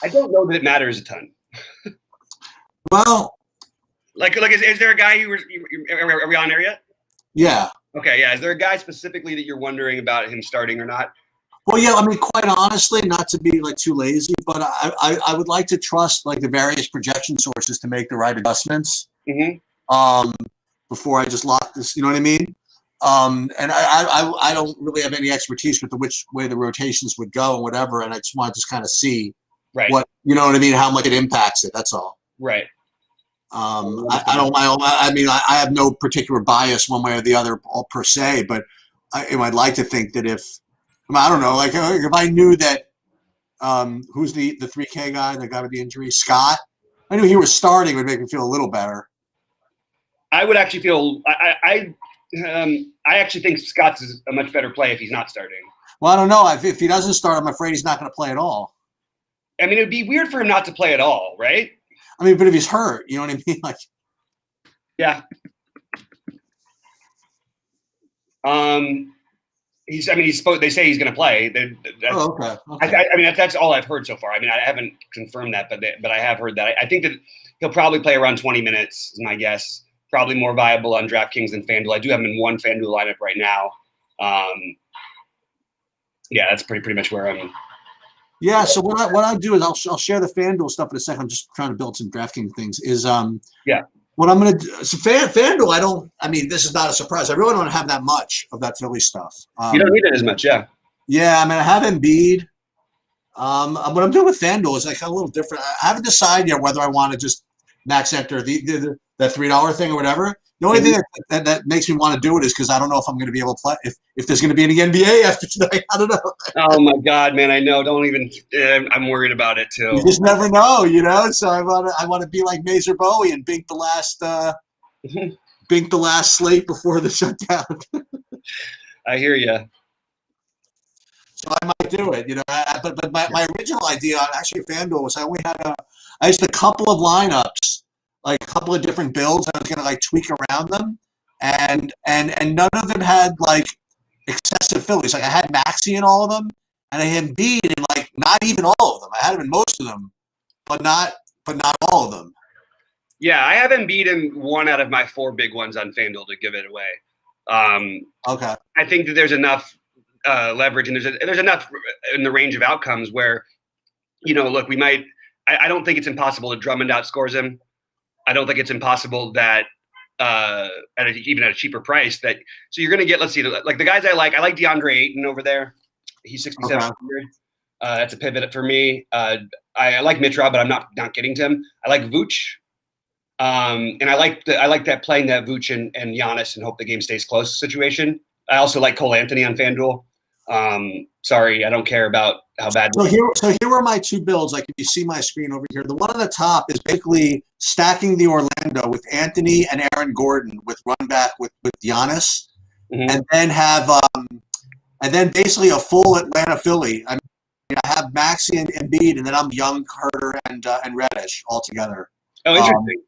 I don't know that it matters a ton. Well, is there a guy are we on there yet? Yeah. Okay, yeah. Is there a guy specifically that you're wondering about him starting or not? Well, yeah. I mean, quite honestly, not to be like too lazy, but I would like to trust like the various projection sources to make the right adjustments. Before I just lock this, you know what I mean? And I don't really have any expertise with which way the rotations would go and whatever, and I just want to kind of see what, you know what I mean, how much it impacts it. That's all. Right. I mean, I have no particular bias one way or the other per se, but I'd like to think that I don't know, like if I knew that, who's the 3K guy, the guy with the injury, Scott, I knew he was starting, it would make me feel a little better. I would actually feel, I actually think Scott's is a much better play if he's not starting. Well, I don't know. If he doesn't start, I'm afraid he's not going to play at all. I mean, it'd be weird for him not to play at all, right? I mean, but if he's hurt, you know what I mean? Like, yeah. They say he's going to play. Okay. I mean, that's all I've heard so far. I mean, I haven't confirmed that, but I have heard that. I think that he'll probably play around 20 minutes, is my guess. Probably more viable on DraftKings than FanDuel. I do have him in one FanDuel lineup right now. Yeah, that's pretty much where I'm. Yeah. So what I do is I'll share the FanDuel stuff in a second. I'm just trying to build some DraftKings things. What I'm going to do, so FanDuel, I mean, this is not a surprise. I really don't have that much of that Philly stuff. You don't need it as much, yeah. Yeah, I mean, I have Embiid. What I'm doing with FanDuel is like a little different. I haven't decided yet whether I want to just max enter the $3 thing or whatever. The only thing that makes me want to do it is because I don't know if I'm going to be able to play, if there's going to be any NBA after tonight. I don't know. Oh, my God, man, I know. Don't even I'm worried about it, too. You just never know, you know? So I want to be like Mazer Bowie and bink the last slate before the shutdown. I hear you. So I might do it, you know. But my original idea on actually FanDuel was I used a couple of lineups, like a couple of different builds. I was gonna like tweak around them, and none of them had like excessive Phillies. Like I had Maxey in all of them, and I had Embiid in like not even all of them. I had him in most of them, but not all of them. Yeah, I have Embiid in one out of my 4 big ones on FanDuel to give it away. Okay. I think that there's enough leverage, and there's enough in the range of outcomes where, you know, look, we might. I don't think it's impossible that Drummond outscores him. I don't think it's impossible that even at a cheaper price that. So you're going to get, let's see, like the guys I like DeAndre Ayton over there. He's 6,700. That's a pivot for me. I like Mitra, but I'm not getting to him. I like Vooch. And I like that playing that Vooch and Giannis and hope the game stays close situation. I also like Cole Anthony on FanDuel. Sorry, I don't care about how bad. So here are my 2 builds. Like if you see my screen over here, the one on the top is basically stacking the Orlando with Anthony and Aaron Gordon with run back with Giannis, and then basically a full Atlanta Philly. I have Maxey and Embiid, and then I'm Young, Carter, and Reddish all together. Oh, interesting.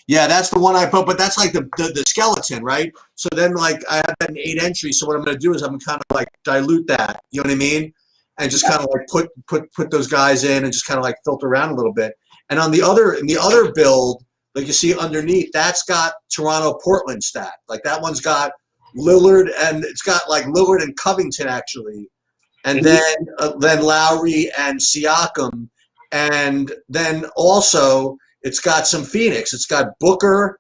Yeah, that's the one I put, but that's like the skeleton, right? So then, like, I have that in 8 entries. So what I'm going to do is I'm kind of like dilute that, you know what I mean, and just kind of like put those guys in and just kind of like filter around a little bit. And in the other build, like you see underneath, that's got Toronto Portland stat. Like that one's got Lillard, and it's got like Lillard and Covington actually, and then Lowry and Siakam, and then also. It's got some Phoenix. It's got Booker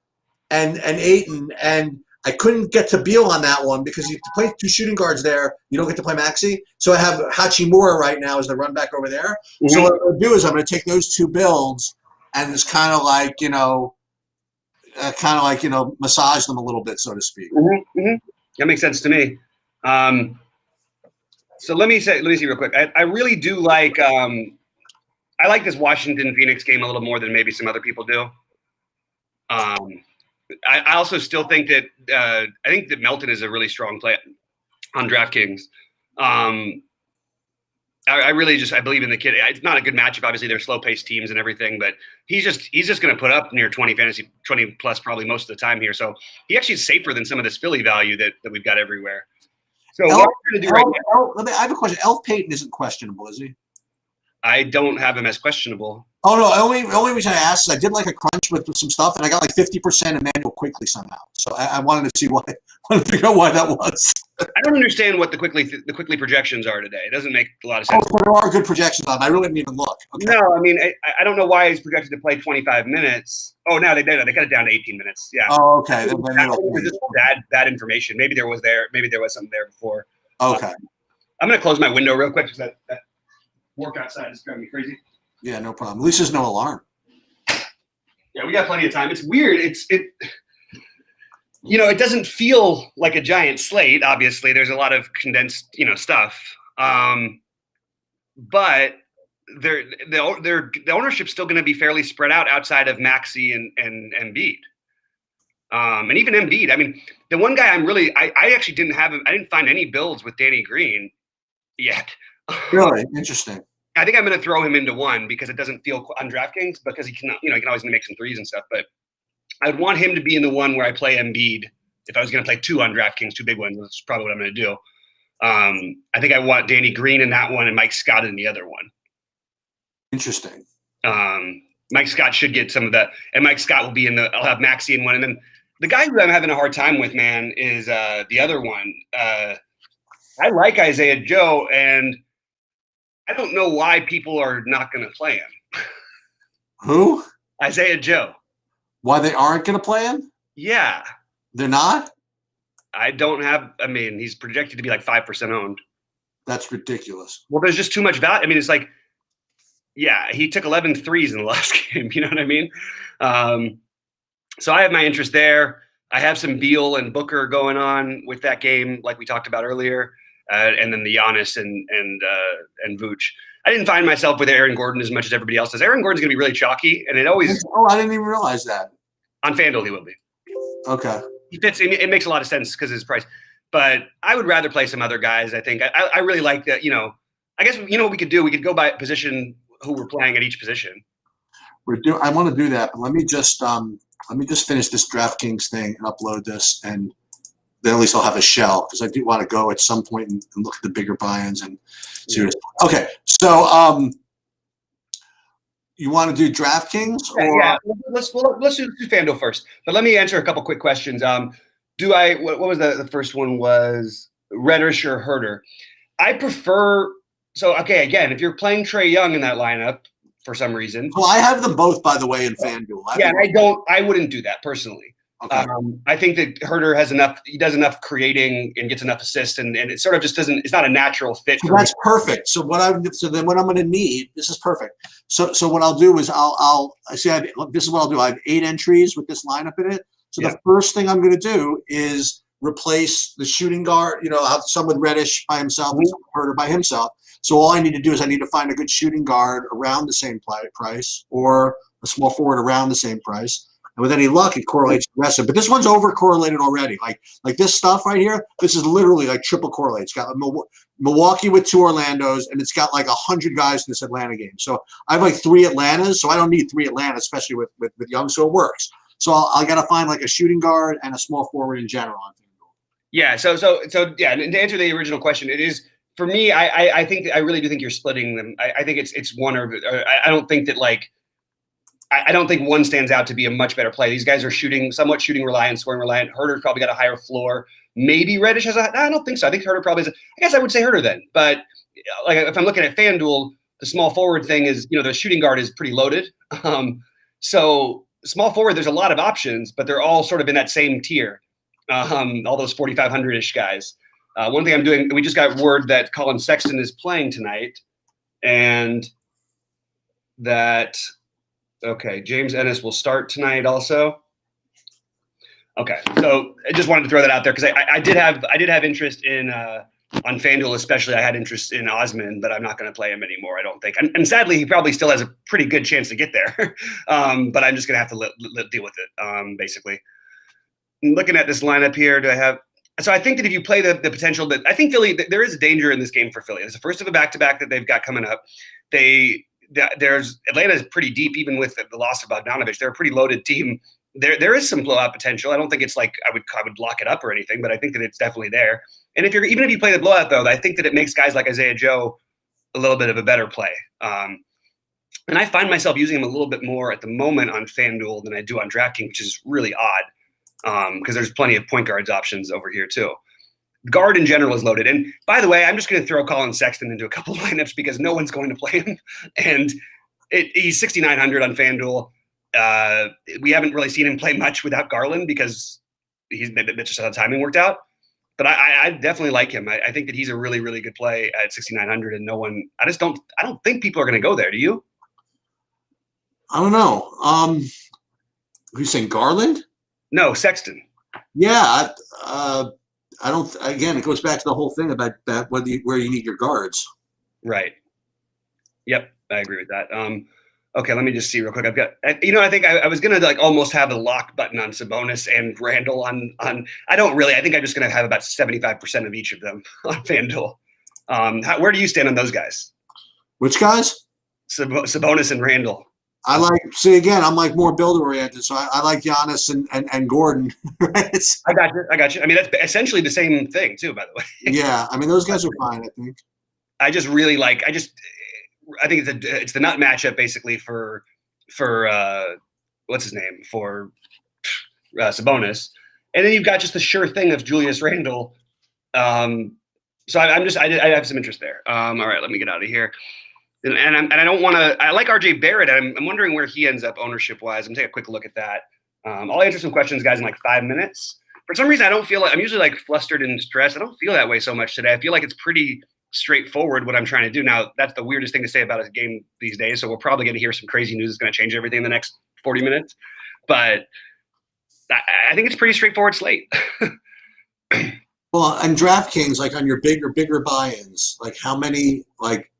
and Ayton. And I couldn't get to Beal on that one because you play 2 shooting guards there. You don't get to play Maxey. So I have Hachimura right now as the run back over there. Mm-hmm. So what I'm going to do is I'm going to take those 2 builds and just kind of like, massage them a little bit, so to speak. Mm-hmm. Mm-hmm. That makes sense to me. So let me see real quick. I really do like I like this Washington-Phoenix game a little more than maybe some other people do. I also still think that I think that Melton is a really strong play on DraftKings. I believe in the kid. It's not a good matchup. Obviously, they're slow-paced teams and everything, but he's just going to put up near 20 plus probably most of the time here. So he actually is safer than some of this Philly value that we've got everywhere. So what we're going to do right now. I have a question. Elf Payton isn't questionable, is he? I don't have him as questionable. Oh no, only reason I asked is I did like a crunch with some stuff, and I got like 50% Emmanuel Quickly somehow. So I wanted to see why. Wanted to figure out why that was. I don't understand what the quickly projections are today. It doesn't make a lot of Oh, sense. so there are good projections on. I really didn't even look. Okay. No, I mean I don't know why he's projected to play 25 minutes. Oh, now they cut it down to 18 minutes. Yeah. Oh, okay. Then Just bad information. Maybe there was something there before. Okay. I'm gonna close my window real quick because that work outside is driving me crazy. Yeah, no problem. At least there's no alarm. Yeah, we got plenty of time. It's weird. It doesn't feel like a giant slate. Obviously, there's a lot of condensed, stuff. But the ownership's still going to be fairly spread out outside of Maxey and Embiid. And even Embiid. I mean, the one guy I actually didn't have him. I didn't find any builds with Danny Green yet. Really interesting. I think I'm going to throw him into one because it doesn't feel on DraftKings because he can always make some threes and stuff. But I'd want him to be in the one where I play Embiid. If I was going to play two on DraftKings, two big ones, that's probably what I'm going to do. I think I want Danny Green in that one and Mike Scott in the other one. Interesting. Mike Scott should get some of that, and Mike Scott will be I'll have Maxey in one, and then the guy who I'm having a hard time with, man, is the other one. I like Isaiah Joe, and I don't know why people are not going to play him. Who? Isaiah Joe. Why they aren't going to play him? Yeah. They're not? He's projected to be like 5% owned. That's ridiculous. Well, there's just too much value. I mean, it's like, yeah, he took 11 threes in the last game. You know what I mean? So I have my interest there. I have some Beal and Booker going on with that game, like we talked about earlier. And then the Giannis and Vooch. I didn't find myself with Aaron Gordon as much as everybody else does. Aaron Gordon's going to be really chalky, and it always. Oh, I didn't even realize that. On FanDuel, he will be. Okay. He fits. It makes a lot of sense because of his price. But I would rather play some other guys. I think I really like that. I guess what we could do. We could go by position who we're playing at each position. I want to do that, but let me just finish this DraftKings thing and upload this, and then at least I'll have a shell because I do want to go at some point and look at the bigger buy-ins and see. Yeah. Okay, so you want to do DraftKings? Yeah. Let's do FanDuel first. But let me answer a couple quick questions. What was the first one? Was Reddish or Herter? I prefer. So okay, again, if you're playing Trae Young in that lineup for some reason. Well, I have them both, by the way, in FanDuel. I wouldn't do that personally. Okay. I think that Herter has enough. He does enough creating and gets enough assists, and it sort of just doesn't. It's not a natural fit. So that's perfect. So then what I'm going to need. This is perfect. So what I'll do is this is what I'll do. I have 8 entries with this lineup in it. So the first thing I'm going to do is replace the shooting guard. I'll have some with Reddish by himself and some with Herter by himself. So all I need to do is I need to find a good shooting guard around the same price or a small forward around the same price. And with any luck, it correlates to the rest of it. But this one's over-correlated already. Like this stuff right here, this is literally like triple correlated. It's got Milwaukee with 2 Orlandos, and it's got like 100 guys in this Atlanta game. So I have like 3 Atlantas, so I don't need 3 Atlantas, especially with Young, so it works. So I got to find like a shooting guard and a small forward in general. Yeah, so yeah, and to answer the original question, it is – for me, I think I really do think you're splitting them. I think it's one or I don't think that I don't think one stands out to be a much better play. These guys are somewhat shooting reliant, scoring reliant. Herter's probably got a higher floor. Maybe Reddish has I don't think so. I think Herter probably has I guess I would say Herter then. But like if I'm looking at FanDuel, the small forward thing is the shooting guard is pretty loaded. So small forward, there's a lot of options, but they're all sort of in that same tier. All those 4,500-ish guys. One thing I'm doing, we just got word that Colin Sexton is playing tonight, and that James Ennis will start tonight also. Okay, so I just wanted to throw that out there because I did have interest in on FanDuel, especially. I had interest in Osman, but I'm not going to play him anymore, I don't think. And sadly, he probably still has a pretty good chance to get there, but I'm just going to have to deal with it, basically. Looking at this lineup here, so I think that if you play the potential that I think Philly, there is a danger in this game for Philly. It's the first of a back-to-back that they've got coming up. Atlanta is pretty deep, even with the loss of Bogdanovich. They're a pretty loaded team. There is some blowout potential. I don't think it's like I would lock it up or anything, but I think that it's definitely there. And even if you play the blowout, though, I think that it makes guys like Isaiah Joe a little bit of a better play. And I find myself using him a little bit more at the moment on FanDuel than I do on DraftKings, which is really odd because there's plenty of point guards options over here too. Guard in general is loaded. And by the way, I'm just going to throw Colin Sexton into a couple lineups because no one's going to play him. And he's 6,900 on FanDuel. We haven't really seen him play much without Garland because that's just how the timing worked out. But I definitely like him. I think that he's a really, really good play at 6,900, and I don't think people are going to go there. Do you? I don't know. Who's saying Garland? No, Sexton. Yeah. I don't. Again, it goes back to the whole thing about that where you need your guards. Right. Yep, I agree with that. Okay, let me just see real quick. I've got, I think I was gonna like almost have the lock button on Sabonis and Randall on. I don't really. I think I'm just gonna have about 75% of each of them on FanDuel. Where do you stand on those guys? Which guys? Sabonis and Randall. I'm like more build oriented, so I like Giannis and Gordon. Right? I got you. I mean, that's essentially the same thing too, by the way. Yeah, I mean those guys are fine. I think. I just really like. I think it's the nut matchup basically for what's his name for Sabonis, and then you've got just the sure thing of Julius Randle. So I have some interest there. All right, let me get out of here. And I don't want to. I like RJ Barrett. I'm wondering where he ends up ownership wise. I'm gonna take a quick look at that. I'll answer some questions, guys, in like 5 minutes. For some reason, I don't feel like I'm usually like flustered and stressed. I don't feel that way so much today. I feel like it's pretty straightforward what I'm trying to do. Now, that's the weirdest thing to say about a game these days. So we're probably going to hear some crazy news that's going to change everything in the next 40 minutes. But I think it's a pretty straightforward slate. Well, and DraftKings, like on your bigger buy-ins, like how many like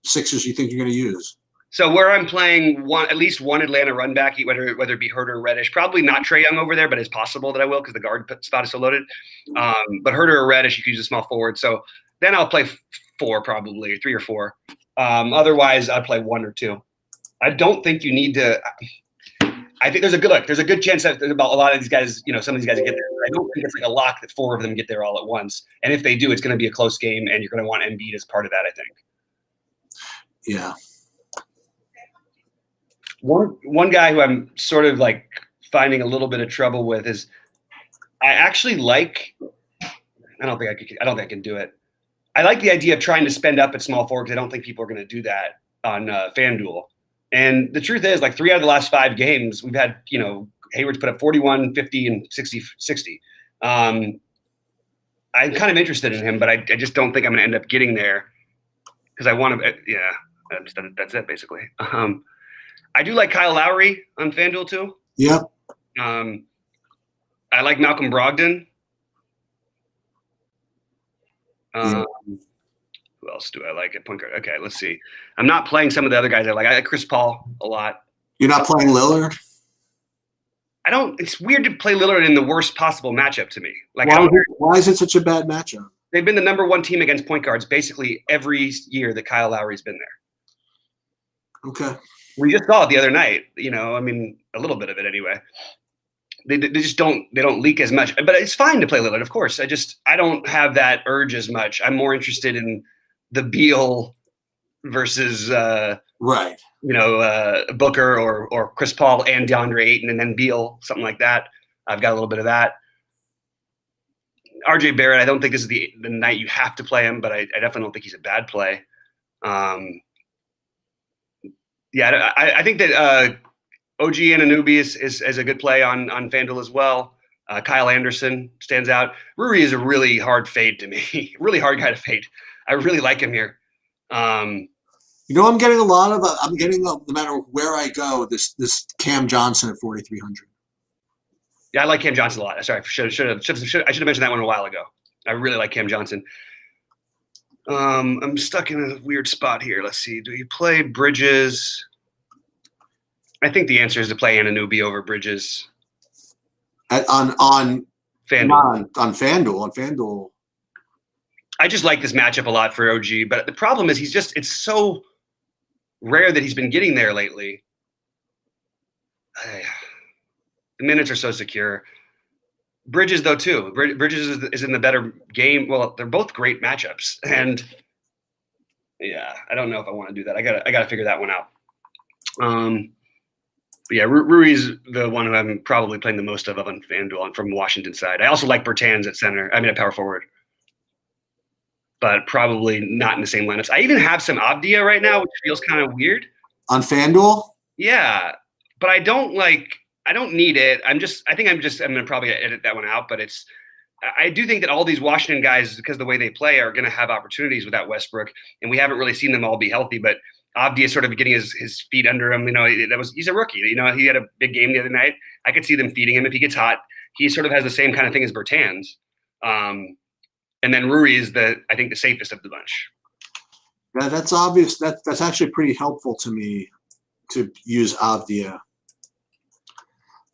Sixers you think you're going to use? So where I'm playing at least one Atlanta run back, whether it be Hurt or Reddish, probably not Trae Young over there, but it's possible that I will because the guard spot is so loaded. But Hurt or Reddish, you can use a small forward. So then I'll play 4 probably, 3 or 4. Otherwise, I'd play 1 or 2. I don't think you need to. I think there's a good chance that about a lot of these guys, some of these guys get there. I don't think it's like a lock that 4 of them get there all at once. And if they do, it's going to be a close game, and you're going to want Embiid as part of that, I think. Yeah. One guy who I'm sort of like finding a little bit of trouble with is I actually like. I don't think I can do it. I like the idea of trying to spend up at small forward because I don't think people are going to do that on FanDuel. And the truth is, like 3 out of the last 5 games, we've had, Hayward's put up 41, 50, and 60. I'm kind of interested in him, but I just don't think I'm going to end up getting there because I want to. Yeah, that's it basically. I do like Kyle Lowry on FanDuel too. Yep. I like Malcolm Brogdon. Who else do I like at point guard? Okay, let's see. I'm not playing some of the other guys I like. I like Chris Paul a lot. You're not playing Lillard? It's weird to play Lillard in the worst possible matchup to me. Like, why is it such a bad matchup? They've been the number 1 team against point guards basically every year that Kyle Lowry's been there. Okay. We just saw it the other night. I mean, a little bit of it anyway. They just don't leak as much, but it's fine to play Lillard, of course. I don't have that urge as much. I'm more interested in the Beal versus right. Booker or Chris Paul and DeAndre Ayton and then Beal, something like that. I've got a little bit of that. RJ Barrett, I don't think this is the night you have to play him, but I definitely don't think he's a bad play. Yeah, I think that OG Anunoby is a good play on FanDuel as well. Kyle Anderson stands out. Rui is a really hard fade to me. Really hard guy to fade. I really like him here. I'm getting no matter where I go, this Cam Johnson at 4,300. Yeah, I like Cam Johnson a lot. Sorry, I should have mentioned that one a while ago. I really like Cam Johnson. I'm stuck in a weird spot here. Let's see. Do you play Bridges? I think the answer is to play Anunoby over Bridges. On FanDuel. On FanDuel. I just like this matchup a lot for OG, but the problem is it's so rare that he's been getting there lately. The minutes are so secure. Bridges, though, too. Bridges is in the better game. Well, they're both great matchups. And, Yeah, I don't know if I want to do that. I gotta figure that one out. But yeah, Rui's the one who I'm probably playing the most of on FanDuel from Washington side. I also like Bertans at center. I mean, at power forward, but probably not in the same lineups. I even have some Avdia right now, which feels kind of weird. On FanDuel? Yeah, but I don't need it. I'm gonna probably edit that one out. But I do think that all these Washington guys, because the way they play, are going to have opportunities without Westbrook, and we haven't really seen them all be healthy. But Avdia is sort of getting his feet under him. He's a rookie. He had a big game the other night. I could see them feeding him if he gets hot. He sort of has the same kind of thing as Bertans. And then Rui is I think the safest of the bunch. Yeah, that's obvious. That's actually pretty helpful to me to use Avdia.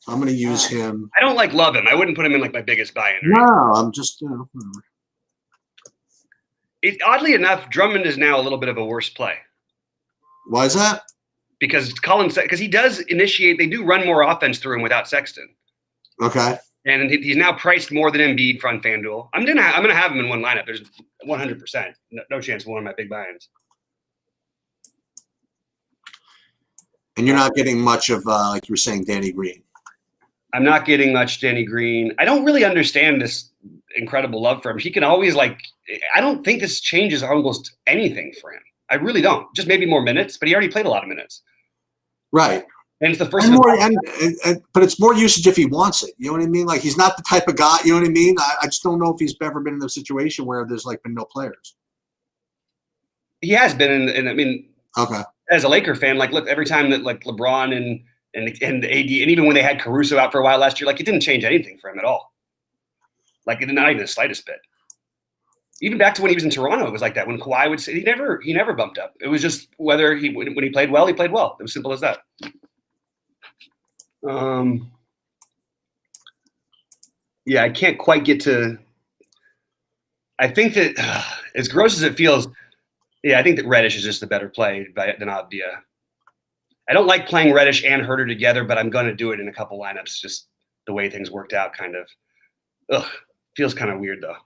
So I'm going to use him. I don't love him. I wouldn't put him in my biggest buy-in. No, I'm just Oddly enough, Drummond is now a little bit of a worse play. Why is that? Because he does initiate. They do run more offense through him without Sexton. Okay. And he's now priced more than Embiid on FanDuel. I'm gonna have him in one lineup. There's 100%, no chance of one of my big buy-ins. And you're not getting much of like you were saying, Danny Green. I'm not getting much Danny Green. I don't really understand this incredible love for him. He can always I don't think this changes almost anything for him. I really don't. Just maybe more minutes, but he already played a lot of minutes. Right. And it's the first. But it's more usage if he wants it. You know what I mean? Like he's not the type of guy. You know what I mean? I just don't know if he's ever been in a situation where there's been no players. He has been, and I mean, okay. As a Laker fan, look, every time that LeBron and AD, and even when they had Caruso out for a while last year, it didn't change anything for him at all. Not even the slightest bit. Even back to when he was in Toronto, it was like that. When Kawhi would say, he never bumped up. It was just whether when he played well, he played well. It was simple as that. Yeah, I can't quite get to. I think that as gross as it feels, yeah, I think that Reddish is just the better play than Avdia. I don't like playing Reddish and Herter together, but I'm going to do it in a couple lineups. Just the way things worked out, kind of. Feels kind of weird though.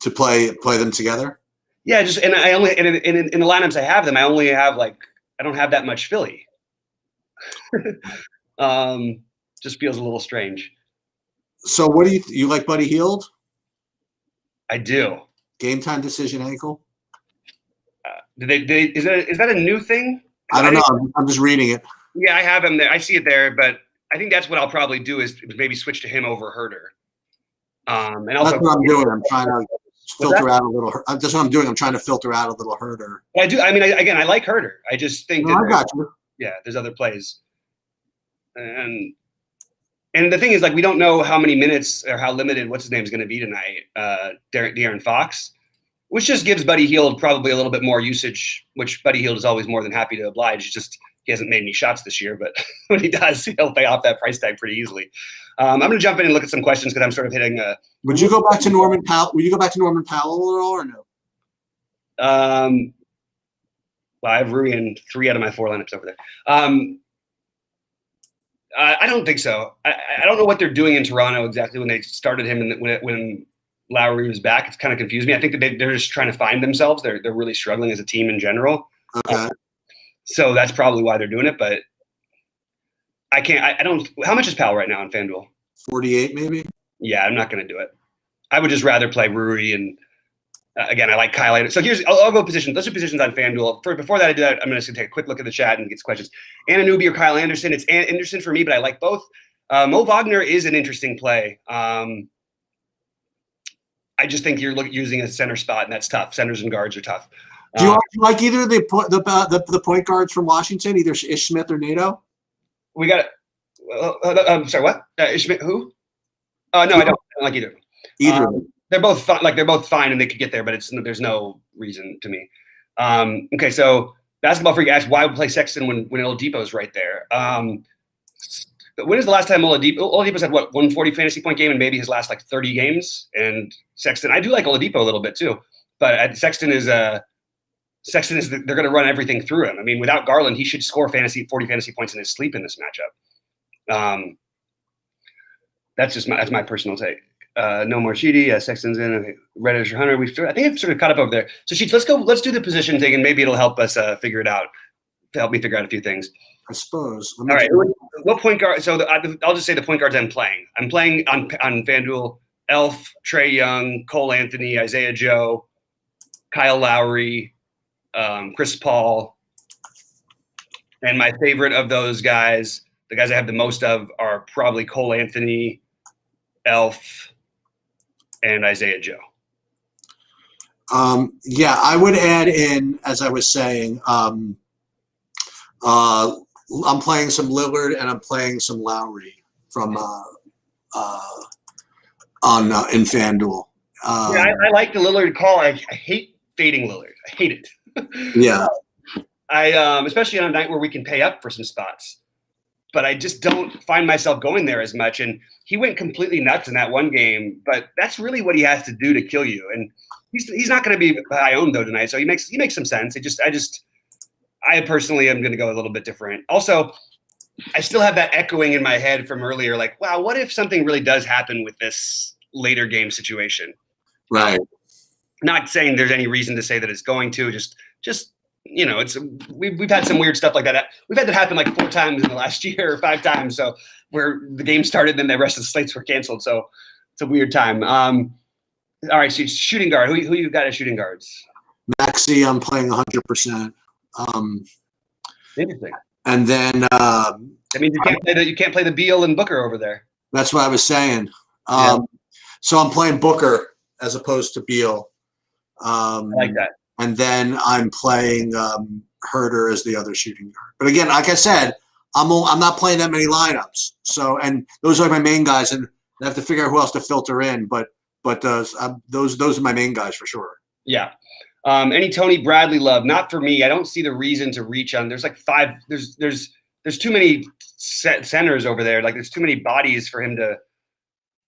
To play them together. Yeah, in the lineups I have them, I only have I don't have that much Philly. Just feels a little strange. So what do you like Buddy Hield? I do. Game time decision ankle. Is that a new thing? I don't know. I'm just reading it. Yeah, I have him there. I see it there, but I think that's what I'll probably do is maybe switch to him over Herter. And also, that's what I'm doing. I'm trying to filter out a little. That's what I'm doing. I'm trying to filter out a little Herter. I do. I mean, I like Herter. I just think I got you. Yeah, there's other plays, and the thing is, we don't know how many minutes or how limited what's his name is going to be tonight. De'Aaron Fox, which just gives Buddy Hield probably a little bit more usage, which Buddy Hield is always more than happy to oblige. It's just he hasn't made any shots this year, but when he does, he'll pay off that price tag pretty easily. I'm going to jump in and look at some questions because I'm sort of hitting. Would you go back to Norman Powell? Would you go back to Norman Powell at all, or no? Well, I have Rui in 3 out of my 4 lineups over there. I don't think so. I don't know what they're doing in Toronto exactly when they started him and when Lowry was back. It's kind of confused me. I think that they're just trying to find themselves. They're really struggling as a team in general. Okay. So that's probably why they're doing it. But I can't. I don't. How much is Powell right now on FanDuel? 48, maybe. Yeah, I'm not going to do it. I would just rather play Rui and again, I like Kyle. So I'll go positions. Let's do positions on FanDuel. Before that, I do that. I'm just going to take a quick look at the chat and get some questions. Anunoby or Kyle Anderson. It's Anderson for me, but I like both. Mo Wagner is an interesting play. I just think you're using a center spot, and that's tough. Centers and guards are tough. Do you like either the point guards from Washington, either Ish Smith or Nato? We got. I'm sorry. What? Ish Smith? Who? No, I don't like either. Either. They're both fine, they're both fine and they could get there, but there's no reason to me. Okay, so Basketball Freak asked why would play Sexton when Oladipo's right there. When is the last time Oladipo's had 140 fantasy point game and maybe his last 30 games? And Sexton, I do like Oladipo a little bit too, but Sexton is they're going to run everything through him. I mean, without Garland, he should score 40 fantasy points in his sleep in this matchup. That's my personal take. no more Sheedy. Sexton's in. Okay. Reddish or Hunter. I think I've sort of caught up over there. So Sheets, let's go. Let's do the position thing, and maybe it'll help us figure it out. To help me figure out a few things. I suppose. All right. What point guard? So I'll just say the point guards I'm playing. I'm playing on FanDuel. Elf, Trae Young, Cole Anthony, Isaiah Joe, Kyle Lowry, Chris Paul, and my favorite of those guys, the guys I have the most of, are probably Cole Anthony, Elf, and Isaiah Joe. Yeah, I would add in, as I was saying, I'm playing some Lillard and I'm playing some Lowry from in FanDuel. Yeah, I like the Lillard call. I hate fading Lillard. I hate it. Yeah. Especially on a night where we can pay up for some spots. But I just don't find myself going there as much. And he went completely nuts in that one game. But that's really what he has to do to kill you. And he's not going to be high owned though tonight. So he makes some sense. I personally am going to go a little bit different. Also, I still have that echoing in my head from earlier. Like, wow, what if something really does happen with this later game situation? Right. Not saying there's any reason to say that it's going to. Just it's we've had some weird stuff like that. We've had that happen like 4 times in the last year or 5 times. So where the game started, then the rest of the slates were canceled. So it's a weird time. All right, so shooting guard. Who you got as shooting guards? Maxey, I'm playing 100%. Interesting. And then that means you can't play the Beal and Booker over there. That's what I was saying. Yeah. So I'm playing Booker as opposed to Beal. I like that. And then I'm playing Herder as the other shooting guard. But again, like I said, I'm not playing that many lineups. So, and those are my main guys, and I have to figure out who else to filter in. But those are my main guys for sure. Yeah. Any Tony Bradley love? Not for me. I don't see the reason to reach on. There's like 5. There's too many centers over there. Like there's too many bodies for him to.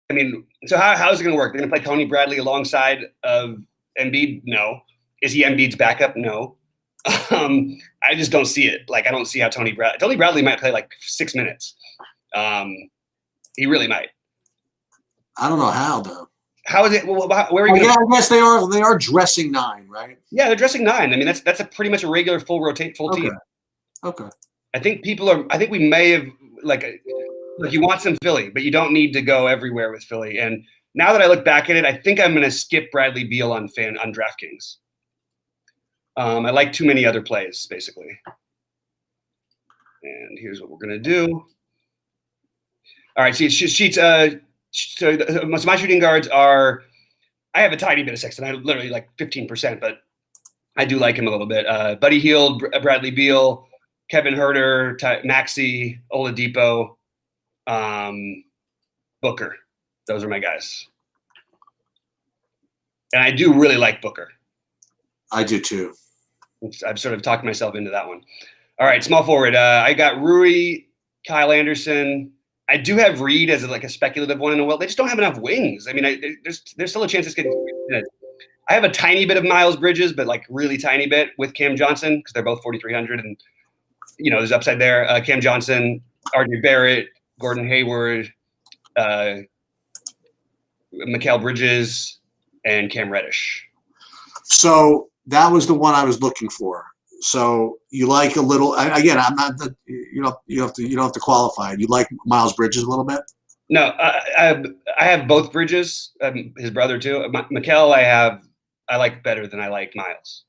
I mean, so how's it going to work? They're going to play Tony Bradley alongside of Embiid? No. Is he Embiid's backup? No. I just don't see it. Like I don't see how Tony Bradley might play like 6 minutes. He really might. I don't know how though. How is it? Well, where are you? Yeah, I guess they are dressing 9, right? Yeah, they're dressing 9. I mean, that's a pretty much a regular full team. Okay. I think we may have like you want some Philly, but you don't need to go everywhere with Philly. And now that I look back at it, I think I'm going to skip Bradley Beal on DraftKings. I like too many other plays, basically. And here's what we're going to do. All right, see, Sheets. So my shooting guards are – I have a tiny bit of Sexton. I literally like 15%, but I do like him a little bit. Buddy Hield, Bradley Beal, Kevin Herter, Maxey, Oladipo, Booker. Those are my guys. And I do really like Booker. I do too. I've sort of talked myself into that one. All right, small forward. I got Rui, Kyle Anderson. I do have Reed as like a speculative one in a while. They just don't have enough wings. I mean, there's still a chance it's getting. I have a tiny bit of Miles Bridges, but like really tiny bit with Cam Johnson because they're both 4,300, and there's upside there. Cam Johnson, RJ Barrett, Gordon Hayward, Mikal Bridges, and Cam Reddish. So that was the one I was looking for. So you like a little again. I'm not. You don't have to qualify. You like Miles Bridges a little bit. No, I have both Bridges. His brother too. Mikal, I like better than I like Miles.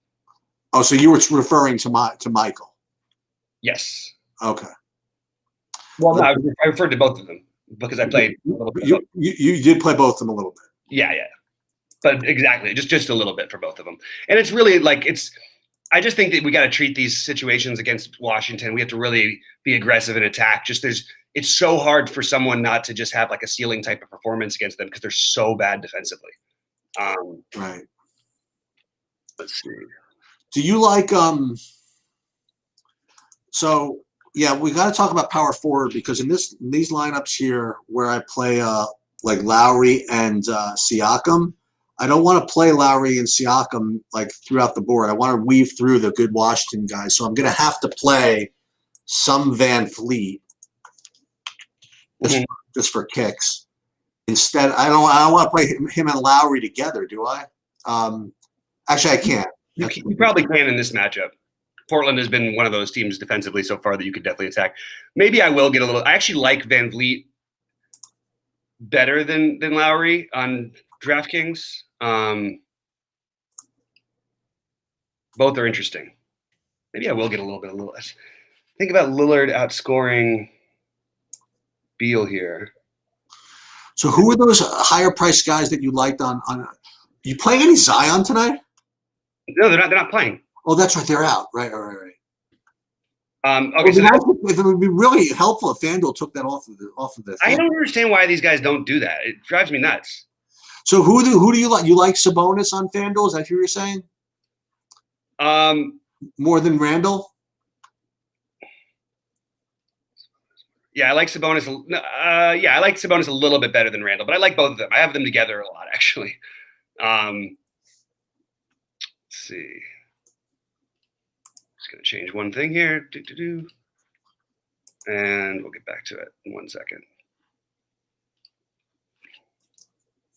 Oh, so you were referring to Michael? Yes. Okay. Well, no, I referred to both of them because I played. You did play both of them a little bit. Yeah, but exactly, just a little bit for both of them, and it's really like it's. I just think that we got to treat these situations against Washington. We have to really be aggressive and attack. It's so hard for someone not to just have like a ceiling type of performance against them because they're so bad defensively. Right. Let's see. Do you like So yeah, we got to talk about power forward because in these lineups here where I play like Lowry and Siakam. I don't want to play Lowry and Siakam like throughout the board. I want to weave through the good Washington guys. So I'm going to have to play some Van Fleet just for kicks. instead. I don't want to play him and Lowry together, do I? Actually, I can't. You probably can in this matchup. Portland has been one of those teams defensively so far that you could definitely attack. Maybe I will get a little. I actually like Van Vliet better than Lowry on DraftKings. Both are interesting. Maybe I will get a little less. Think about Lillard outscoring Beal here. So who are those higher priced guys that you liked on? You playing any Zion tonight? No, they're not playing. Oh, that's right. They're out. Right. Okay, it would be really helpful if FanDuel took that off of the thing. I don't understand why these guys don't do that. It drives me nuts. So who do you like? You like Sabonis on FanDuel? Is that what you were saying? More than Randall? Yeah, I like Sabonis. I like Sabonis a little bit better than Randall, but I like both of them. I have them together a lot, actually. Let's see. Just gonna change one thing here. And we'll get back to it in 1 second.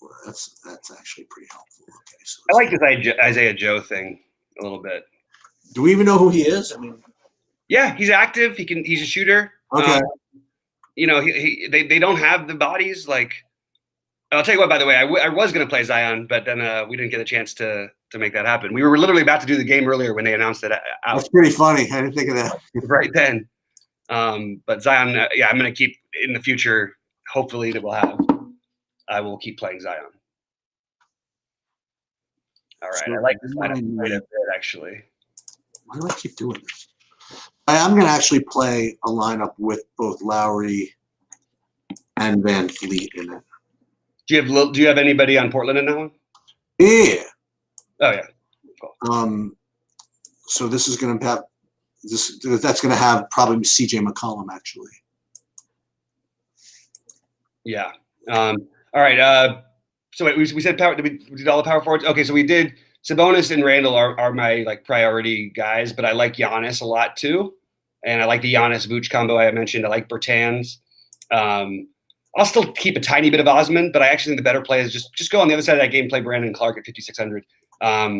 Well, that's actually pretty helpful. Okay, so I like this Isaiah Joe thing a little bit. Do we even know who he is? I mean, yeah, he's active. He's a shooter. Okay. They don't have the bodies. Like, I'll tell you what. By the way, I was going to play Zion, but then we didn't get a chance to make that happen. We were literally about to do the game earlier when they announced it out. That's pretty funny. I didn't think of that right then. But Zion, I'm going to keep in the future. Hopefully, that we'll have. I will keep playing Zion. All right, I like this lineup quite a bit, actually. Why do I keep doing this? I'm going to actually play a lineup with both Lowry and Van Vliet in it. Do you have anybody on Portland in that one? Yeah. Oh yeah. Cool. So this is going to have this. That's going to have probably C.J. McCollum actually. Yeah. All right. So wait, we said power. We did all the power forwards. Okay, so we did. Sabonis and Randall are my priority guys, but I like Giannis a lot too, and I like the Giannis Vooch combo I mentioned. I like Bertans. I'll still keep a tiny bit of Osman, but I actually think the better play is just go on the other side of that game. Play Brandon Clark at 5,600.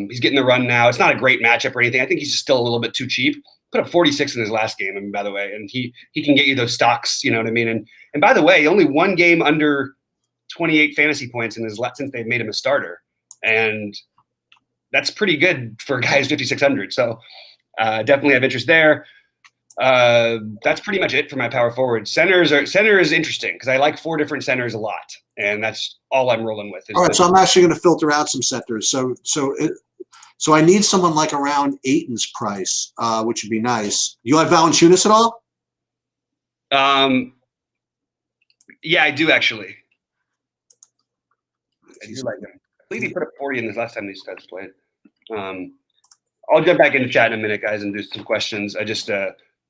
He's getting the run now. It's not a great matchup or anything. I think he's just still a little bit too cheap. Put up 46 in his last game, I mean, by the way, and he can get you those stocks. You know what I mean? And by the way, only one game under 28 fantasy points in his since they've made him a starter, and that's pretty good for a guy who's 5,600. So definitely have interest there. That's pretty much it for my power forward. Center is interesting because I like 4 different centers a lot, and that's all I'm rolling with. All right, so I'm actually going to filter out some centers. So I need someone like around Ayton's price, which would be nice. You like Valanciunas at all? Yeah, I do actually. I do like him. I believe he put up 40 in this last time these guys played. I'll jump back into chat in a minute, guys, and do some questions. I just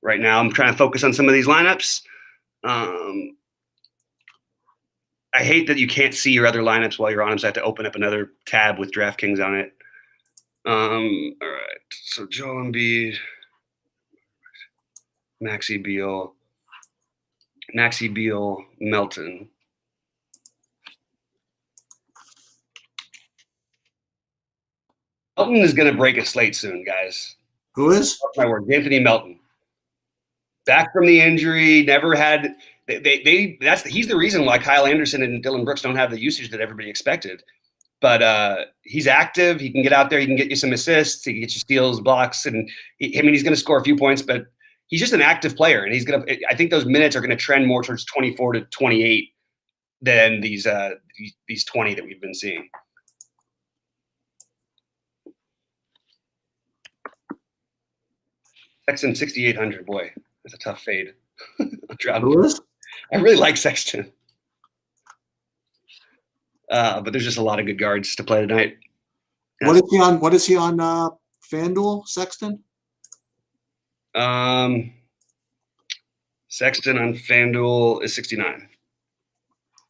right now I'm trying to focus on some of these lineups. I hate that you can't see your other lineups while you're on them, so I have to open up another tab with DraftKings on it. All right, so Joel Embiid, Maxi Beal, Melton. Melton is going to break a slate soon, guys. Who is? That's my word. Anthony Melton. Back from the injury, never had. He's the reason why Kyle Anderson and Dylan Brooks don't have the usage that everybody expected. But he's active. He can get out there. He can get you some assists. He can get you steals, blocks, and he's going to score a few points. But he's just an active player, and he's going to. I think those minutes are going to trend more towards 24 to 28 than these 20 that we've been seeing. Sexton 6,800, boy, that's a tough fade. Who is? I really like Sexton, but there's just a lot of good guards to play tonight. What is he on? FanDuel, Sexton. Sexton on FanDuel is 69.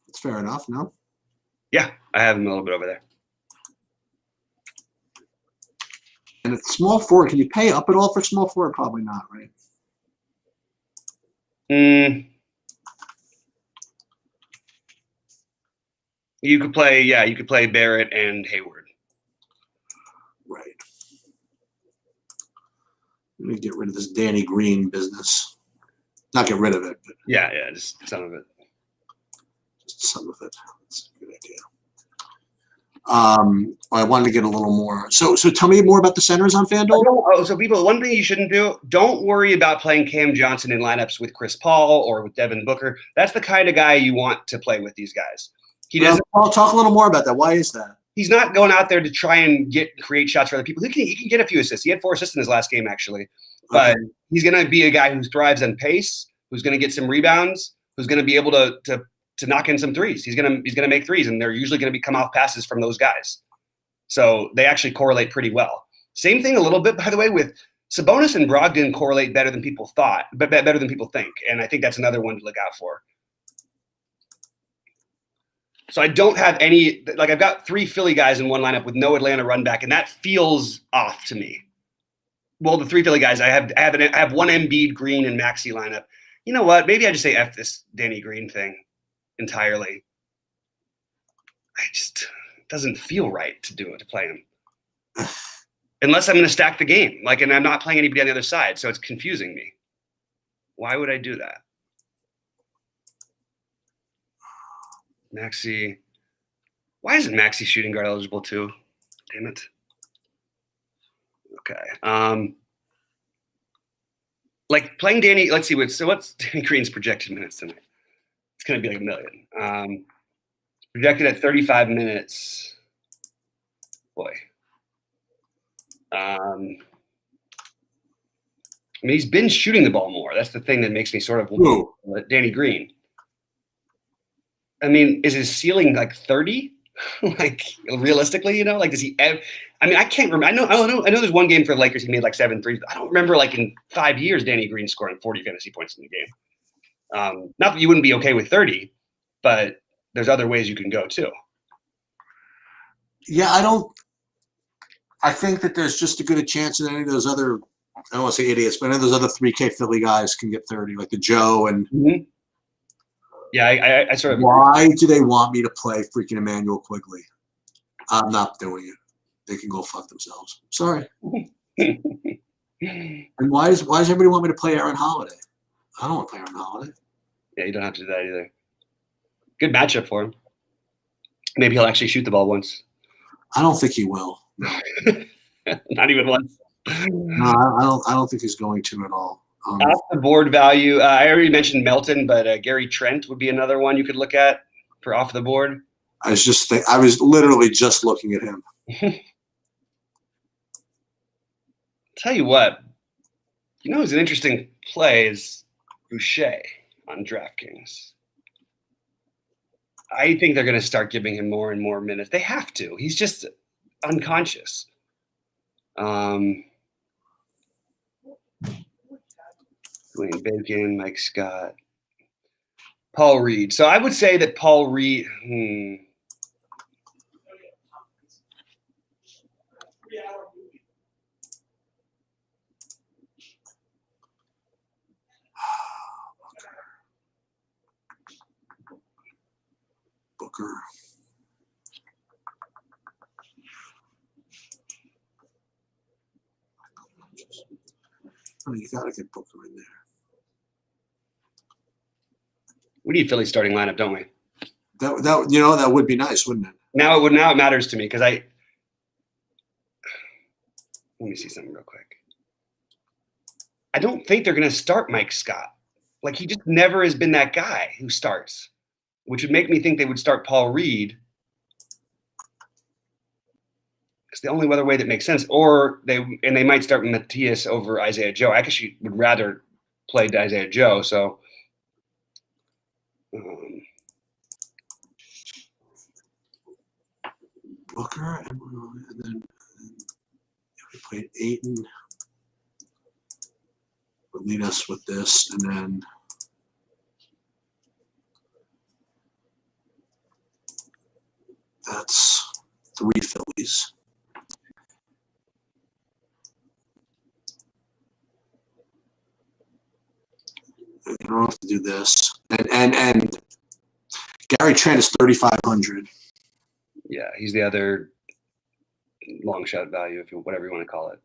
That's fair enough. No. Yeah, I have him a little bit over there. And at small forward, can you pay up at all for small forward? Probably not, right? You could play Barrett and Hayward. Right. Let me get rid of this Danny Green business. Not get rid of it, but Yeah, just some of it. just some of it. That's a good idea. I wanted to get a little more. So tell me more about the centers on FanDuel. So people, one thing you shouldn't do, don't worry about playing Cam Johnson in lineups with Chris Paul or with Devin Booker. That's the kind of guy you want to play with these guys. I'll talk a little more about that. Why is that? He's not going out there to try and create shots for other people. He can get a few assists. He had 4 assists in his last game, actually. But he's going to be a guy who thrives on pace, who's going to get some rebounds, who's going to be able to knock in some threes. He's gonna make threes, and they're usually going to come off passes from those guys. So they actually correlate pretty well. Same thing a little bit, by the way, with Sabonis and Brogdon correlate better than people thought, but better than people think. And I think that's another one to look out for. So I don't have any, like I've got 3 Philly guys in one lineup with no Atlanta run back, and that feels off to me. Well, the 3 Philly guys, I have one Embiid, Green, and Maxey lineup. You know what? Maybe I just say F this Danny Green thing entirely. It doesn't feel right to play him. Unless I'm going to stack the game, and I'm not playing anybody on the other side, so it's confusing me. Why would I do that? Maxey. Why isn't Maxey shooting guard eligible too? Damn it. Okay. Playing Danny. Let's see what's Danny Green's projected minutes tonight. It's going to be like 1 million. Projected at 35 minutes. Boy. I mean, he's been shooting the ball more. That's the thing that makes me sort of Danny Green. I mean, is his ceiling 30? Realistically, does he? I mean, I can't remember. I know. There's one game for the Lakers he made 7 threes. I don't remember in 5 years Danny Green scoring 40 fantasy points in the game. Not that you wouldn't be okay with 30, but there's other ways you can go too. Yeah, I think that there's just as good a chance that any of those other, I don't want to say idiots, but any of those other 3K Philly guys can get 30, like the Joe and. Mm-hmm. Yeah, I sort of. Why do they want me to play freaking Emmanuel Quigley? I'm not doing it. They can go fuck themselves. Sorry. And why does everybody want me to play Aaron Holiday? I don't want to play Aaron Holiday. Yeah, you don't have to do that either. Good matchup for him. Maybe he'll actually shoot the ball once. I don't think he will. No. Not even once. No, I don't think he's going to at all. Off the board value, I already mentioned Melton, but Gary Trent would be another one you could look at for off the board. I was literally just looking at him. Tell you what, who's an interesting play is Boucher on DraftKings. I think they're going to start giving him more and more minutes. They have to. He's just unconscious. Dwayne Bacon, Mike Scott, Paul Reed. So I would say that Paul Reed. Booker. Oh, you got to get Booker in there. We need Philly starting lineup, don't we? That would be nice, wouldn't it? Now it matters to me because let me see something real quick. I don't think they're going to start Mike Scott. He just never has been that guy who starts, which would make me think they would start Paul Reed. It's the only other way that makes sense. Or they might start Matthias over Isaiah Joe. I actually would rather play Isaiah Joe. So. Booker, and then we played Ayton. Would lead us with this, and then that's 3 Phillies. You don't have to do this, and Gary Trent is 3,500. Yeah, he's the other long shot value, if you whatever you want to call it.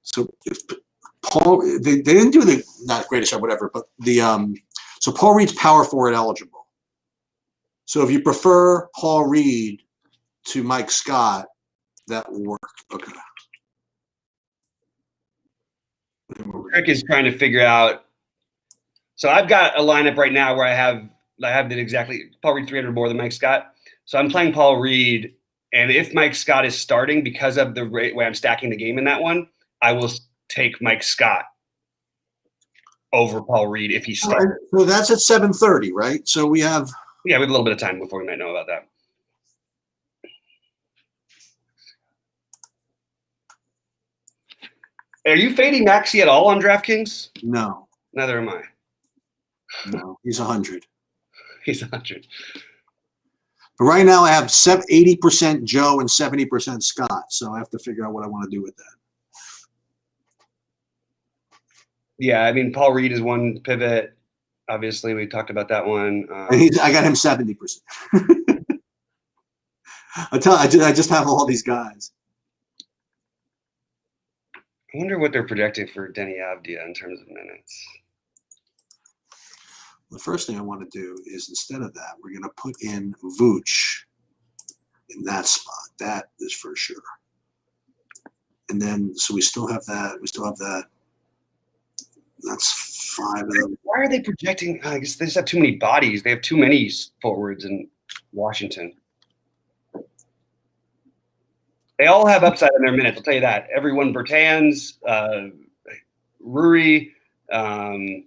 So if Paul, they didn't do the not greatest shot, whatever, but the so Paul Reed's power forward eligible. So if you prefer Paul Reed to Mike Scott, that will work. Okay. Rick is trying to figure out. So I've got a lineup right now where I have it exactly Paul Reed 300 more than Mike Scott. So I'm playing Paul Reed, and if Mike Scott is starting because of the way I'm stacking the game in that one, I will take Mike Scott over Paul Reed if he's starting. So that's at 7:30, right? So we have a little bit of time before we might know about that. Are you fading Maxey at all on DraftKings? no, Neither am I. no. He's 100. He's 100. But right now I have 80% Joe and 70% Scott. So I have to figure out what I want to do with that. Yeah, I mean, Paul Reed is one pivot. Obviously, we talked about that one. I got him 70%. I just have all these guys. I wonder what they're projecting for Denny Avdia in terms of minutes. The first thing I want to do is instead of that, we're going to put in Vooch in that spot. That is for sure. And then, so we still have that. We still have that. That's 5 of them. Why are they projecting? I guess they just have too many bodies. They have too many forwards in Washington. They all have upside in their minutes. I'll tell you that. Everyone, Bertans, Ruri, and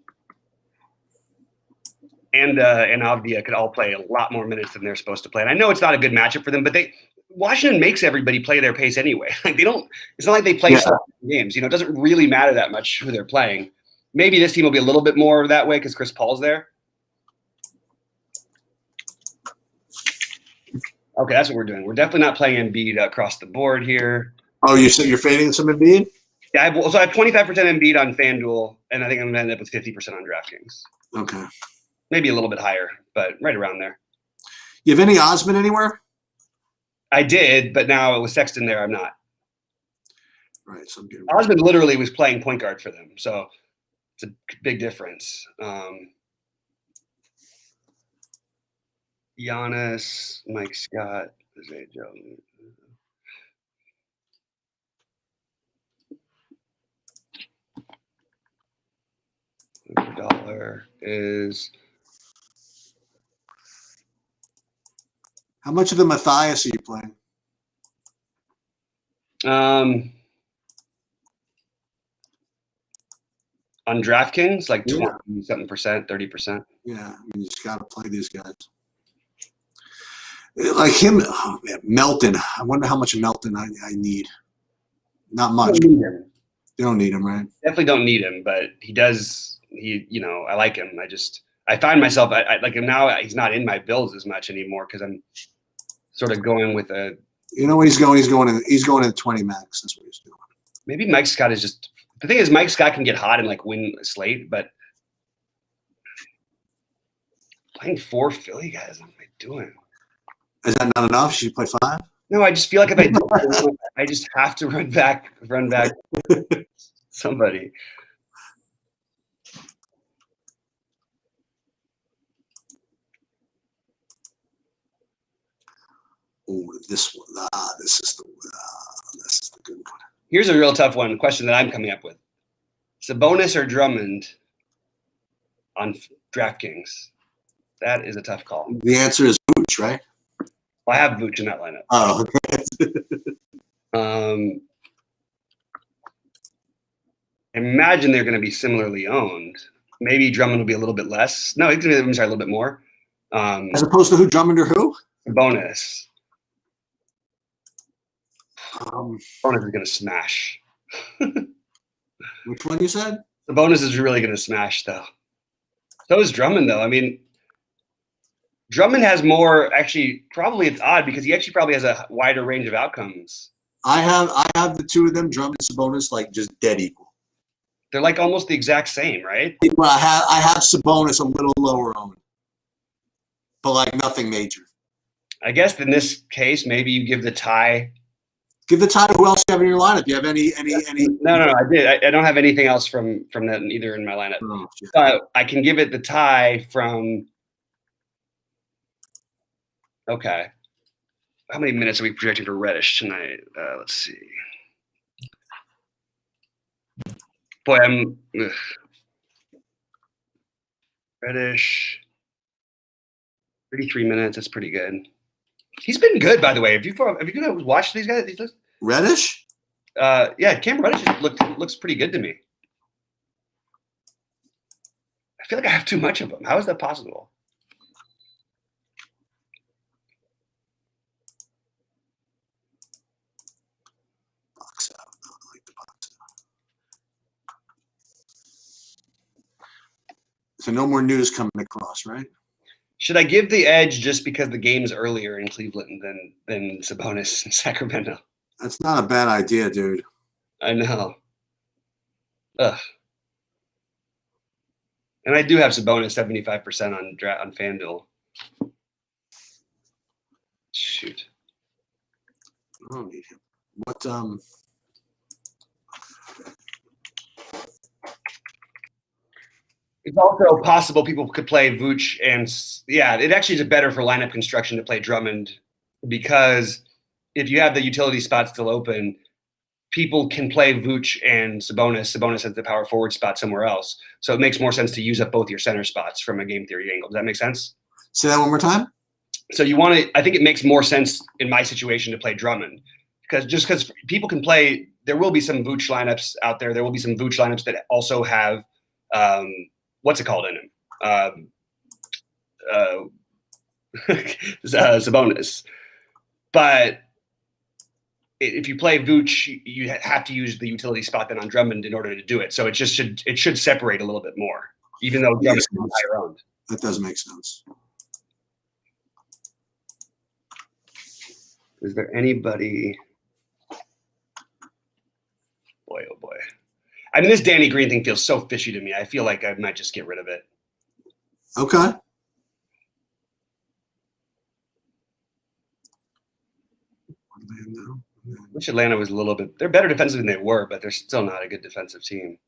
Avdia could all play a lot more minutes than they're supposed to play. And I know it's not a good matchup for them, but Washington makes everybody play their pace anyway. Like they don't. It's not like they play games. You know, it doesn't really matter that much who they're playing. Maybe this team will be a little bit more that way because Chris Paul's there. Okay, that's what we're doing. We're definitely not playing Embiid across the board here. Oh, you said you're fading some Embiid? Yeah, I have 25% Embiid on FanDuel, and I think I'm going to end up with 50% on DraftKings. Okay. Maybe a little bit higher, but right around there. You have any Osman anywhere? I did, but now with Sexton there, I'm not. Right, so I'm getting Osman literally was playing point guard for them, so it's a big difference. Giannis, Mike Scott, Zay Jones. Dollar is. How much of the Matthias are you playing? On DraftKings, like 20-something%, 30%. Yeah, you just got to play these guys. Like him, oh man, Melton. I wonder how much Melton I need. Not much. Don't need him. You don't need him, right? Definitely don't need him, but he does. I like him. I find myself, I like him now. He's not in my builds as much anymore because I'm sort of going with a. You know what he's going? He's going in 20 max. That's what he's doing. Maybe Mike Scott is just. The thing is, Mike Scott can get hot and like win a slate, but playing 4 Philly guys, what am I doing? Is that not enough? Should you play 5? No, I just feel like if I do, I just have to run back somebody. Oh, this one. This is the good one. Here's a real tough one. Question that I'm coming up with: Sabonis or Drummond on DraftKings? That is a tough call. The answer is Vooch, right? Well, I have Vooch in that lineup. Oh, okay. Imagine they're going to be similarly owned. Maybe Drummond will be a little bit less. No, he's going to be a little bit more. As opposed to who? Drummond or who? Bonus. Bonus is going to smash. Which one you said? The bonus is really going to smash, though. So is Drummond, though. I mean, Drummond has more. Actually, probably it's odd because he actually probably has a wider range of outcomes. I have the two of them, Drummond and Sabonis, like just dead equal. They're like almost the exact same, right? Well, I have Sabonis a little lower owned, but like nothing major. I guess in this case, maybe you give the tie. Give the title. Who else you have in your lineup? You have any? No. I did. I don't have anything else from that either in my lineup. Oh, But I can give it the tie from. Okay. How many minutes are we projecting for Reddish tonight? Let's see. Boy, Reddish. 33 minutes. That's pretty good. He's been good, by the way. Have you watched these guys? Reddish? Yeah, Cam Reddish looks pretty good to me. I feel like I have too much of him. How is that possible? Box out. I like the box out. So no more news coming across, right? Should I give the edge just because the game's earlier in Cleveland than Sabonis in Sacramento? That's not a bad idea, dude. I know. Ugh. And I do have Sabonis 75% on FanDuel. Shoot. I don't need him. What It's also possible people could play Vooch and it actually is better for lineup construction to play Drummond because if you have the utility spot still open, people can play Vooch and Sabonis. Sabonis has the power forward spot somewhere else. So it makes more sense to use up both your center spots from a game theory angle. Does that make sense? Say that one more time. So I think it makes more sense in my situation to play Drummond because people can play, there will be some Vooch lineups out there. There will be some Vooch lineups that also have, what's it called in him? Sabonis. But if you play Vooch, you have to use the utility spot then on Drummond in order to do it. So it should separate a little bit more, even though Drummond is higher owned. That does make sense. Is there anybody? Boy, oh boy. I mean, this Danny Green thing feels so fishy to me. I feel like I might just get rid of it. Okay. I wish Atlanta was a little bit. They're better defensive than they were, but they're still not a good defensive team.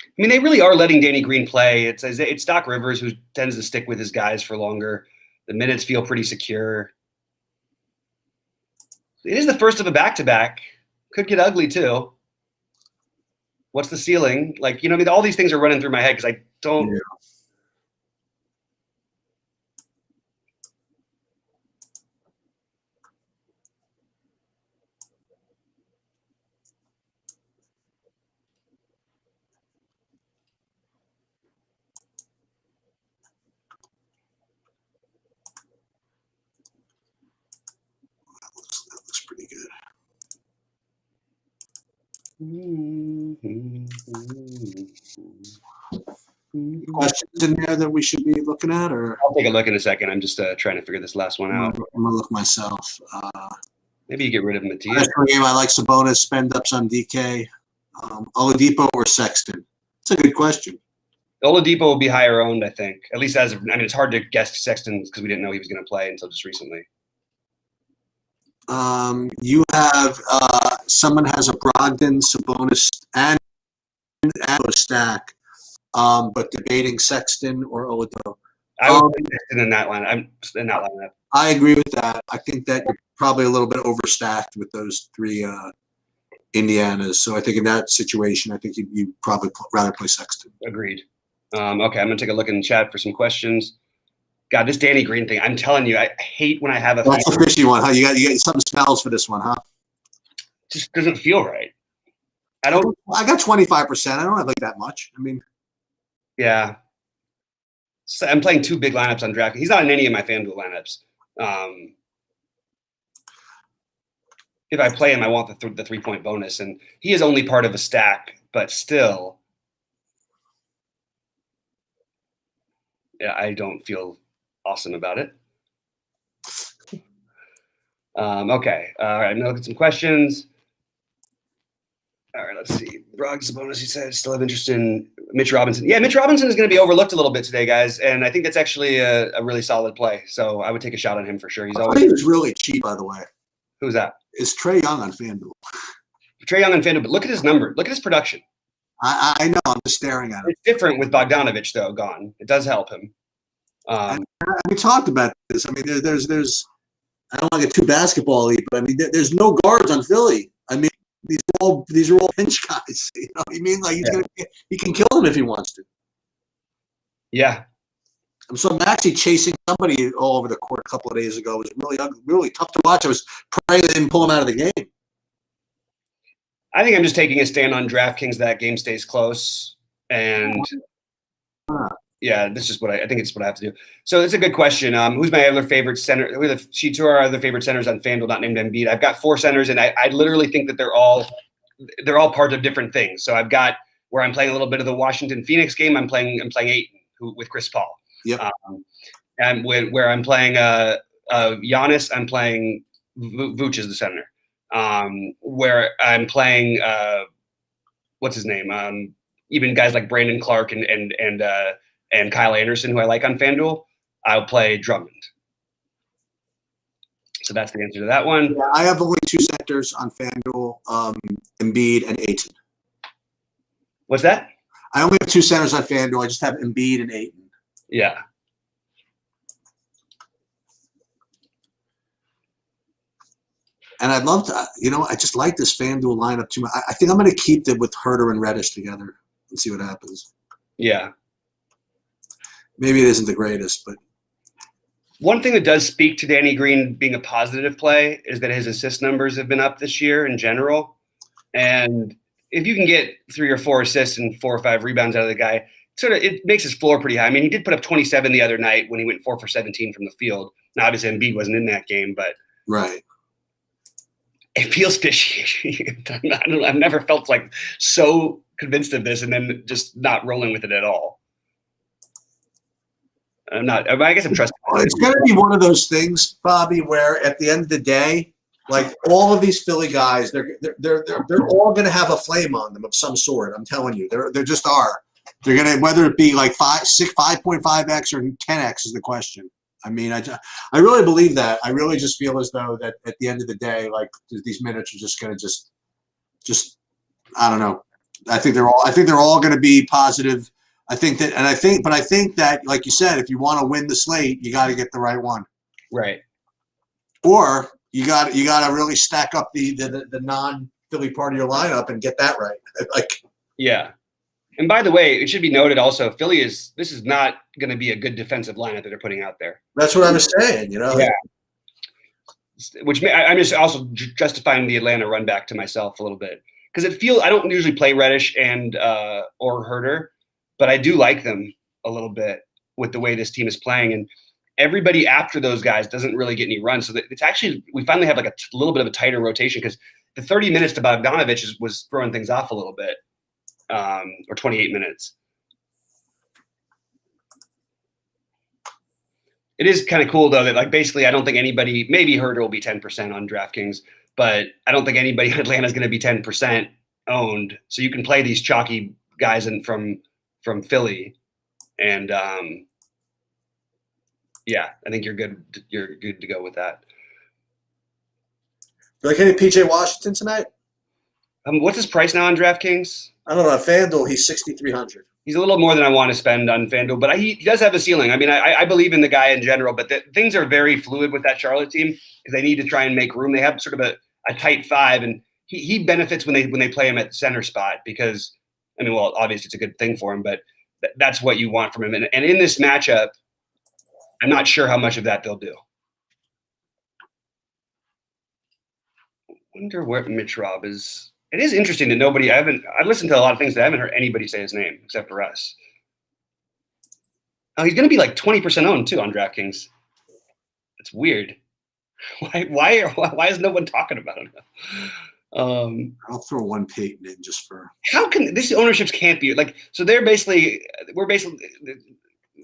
I mean, they really are letting Danny Green play. It's Doc Rivers who tends to stick with his guys for longer. The minutes feel pretty secure. It is the first of a back-to-back. Could get ugly too. What's the ceiling? Like, I mean, all these things are running through my head because I don't. Yeah. That looks pretty good. Questions in there that we should be looking at, or I'll take a look in a second. I'm just trying to figure this last one out. I'm gonna look myself. Maybe you get rid of Matisse. Game, I like Sabonis spend ups on DK, Oladipo or Sexton. That's a good question. Oladipo will be higher owned, I think. At least it's hard to guess Sexton because we didn't know he was going to play until just recently. You have someone has a Brogdon, Sabonis, and a stack, but debating Sexton or Oladipo. I would be Sexton in that lineup. I'm in that lineup. I agree with that. I think that you're probably a little bit overstacked with those three Indianas. So I think in that situation, I think you'd probably rather play Sexton. Agreed. Okay, I'm going to take a look in the chat for some questions. God, this Danny Green thing, I'm telling you, I hate when I have a – That's a fishy one, huh? You got something smells for this one, huh? Just doesn't feel right. I got 25%. I don't have like that much. I mean – Yeah. So I'm playing two big lineups on DraftKings. He's not in any of my FanDuel lineups. If I play him, I want the 3-point bonus, and he is only part of a stack, but still, yeah, I don't feel awesome about it. Okay, all right. I'm gonna look at some questions. All right, let's see. Broggs bonus. He said still have interest in Mitch Robinson. Yeah, Mitch Robinson is going to be overlooked a little bit today, guys, and I think that's actually a really solid play. So I would take a shot on him for sure. He's I always. think it was really cheap, by the way. Who's that? It's Trae Young on FanDuel. Trae Young and FanDuel. But look at his number. Look at his production. I know. I'm just staring at it. It's different with Bogdanovich though gone. It does help him. We talked about this. I mean, there's. I don't want to get too basketball-y, but I mean, there's no guards on Philly. I mean, these are all pinch guys. You know what I mean? Like he can kill them if he wants to. Yeah. So Maxey chasing somebody all over the court a couple of days ago was really ugly, really tough to watch. I was praying they didn't pull him out of the game. I think I'm just taking a stand on DraftKings that game stays close, and yeah, this is what I think it's what I have to do. So it's a good question. Who's my other favorite center? Who are our other favorite centers on FanDuel not named Embiid? I've got 4 centers, and I literally think that they're all part of different things. So I've got where I'm playing a little bit of the Washington Phoenix game. I'm playing Ayton with Chris Paul. Yep. And where I'm playing Giannis, I'm playing Vooch as the center. Where I'm playing what's his name? Even guys like Brandon Clark and Kyle Anderson, who I like on FanDuel, I'll play Drummond. So that's the answer to that one. Yeah, I have only 2 centers on FanDuel, Embiid and Ayton. What's that? I only have 2 centers on FanDuel. I just have Embiid and Ayton. Yeah. And I'd love to, I just like this FanDuel lineup too much. I think I'm going to keep it with Herter and Reddish together and see what happens. Yeah. Maybe it isn't the greatest, but. One thing that does speak to Danny Green being a positive play is that his assist numbers have been up this year in general. And if you can get 3 or 4 assists and 4 or 5 rebounds out of the guy, it makes his floor pretty high. I mean, he did put up 27 the other night when he went 4 for 17 from the field. Now, obviously, Embiid wasn't in that game, but right. It feels fishy. I've never felt like so convinced of this and then just not rolling with it at all. I guess I'm trusting. It's going to be one of those things, Bobby, where at the end of the day, like all of these Philly guys, they're all going to have a flame on them of some sort. I'm telling you, they just are. They're going to, whether it be like 5.5x or 10x is the question. I mean, I really believe that. I really just feel as though that at the end of the day, like these minutes are just going to just I don't know. I think they're all going to be positive. I think that, like you said, if you want to win the slate, you got to get the right one. Right. Or you got to really stack up the non-Philly part of your lineup and get that right. Yeah. And by the way, it should be noted also, this is not going to be a good defensive lineup that they're putting out there. That's what I was saying, Yeah. Which I'm just also justifying the Atlanta run back to myself a little bit because I don't usually play Reddish and or Herter, but I do like them a little bit with the way this team is playing, and everybody after those guys doesn't really get any runs. So it's actually we finally have like a little bit of a tighter rotation because the 30 minutes to Bogdanovich was throwing things off a little bit. Or 28 minutes. It is kind of cool though that like basically I don't think anybody, maybe Herter will be 10% on DraftKings, but I don't think anybody in Atlanta is going to be 10% owned. So you can play these chalky guys from Philly, and yeah, I think you're good. You're good to go with that. Like any PJ Washington tonight? What's his price now on DraftKings? I don't know. On FanDuel, he's 6,300. He's a little more than I want to spend on FanDuel, but he does have a ceiling. I mean, I believe in the guy in general, but things are very fluid with that Charlotte team because they need to try and make room. They have sort of a tight 5, and he benefits when they play him at the center spot because, I mean, well, obviously it's a good thing for him, but that's what you want from him. And in this matchup, I'm not sure how much of that they'll do. I wonder what Mitch Rob is. It is interesting that I've listened to a lot of things that I haven't heard anybody say his name except for us. Oh, he's going to be like 20% owned too on DraftKings. It's weird. Why is no one talking about him? I'll throw one Peyton in just for. How can this ownerships can't be like? So we're basically